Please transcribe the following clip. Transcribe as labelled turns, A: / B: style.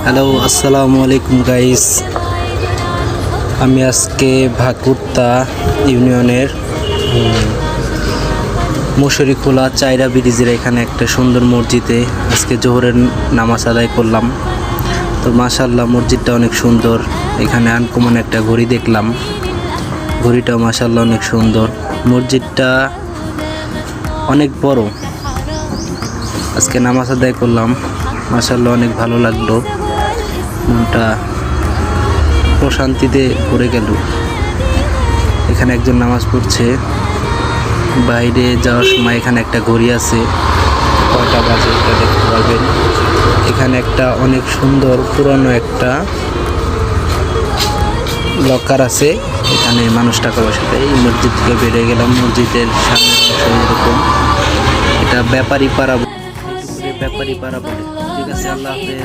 A: Hello, আসসালামু আলাইকুম guys. আমি আজকে ভাকুরতা ইউনিয়নের মুশরীখোলা চাইরা ব্রিজের এখানে একটা সুন্দর মসজিদে আজকে জোহরের নামাজ আদায় করলাম। তো মাশাআল্লাহ, মসজিদটা অনেক সুন্দর। এখানে আনকমন একটা ঘড়ি দেখলাম, ঘড়িটাও মাশাআল্লাহ অনেক সুন্দর। মসজিদটা অনেক বড়। আজকে নামাজ আদায় করলাম, মাশাআল্লাহ অনেক ভালো লাগলো, মনটা প্রশান্তিতে ভরে গেল। এখানে একজন নামাজ পড়ছে। বাইরে যাওয়ার সময় এখানে একটা ঘড়ি আছে, কয়টা বাজে এটা দেখতে পাবেন। এখানে একটা অনেক সুন্দর পুরানো একটা লকার আছে, এখানে মানুষ টাকা পয়সা দেয়। এই মসজিদ থেকে বেরিয়ে গেলাম, মসজিদের সামনে এরকম এটা ব্যাপারী পাড়া বলে। ঠিক আছে, আল্লাহ হাফেজ।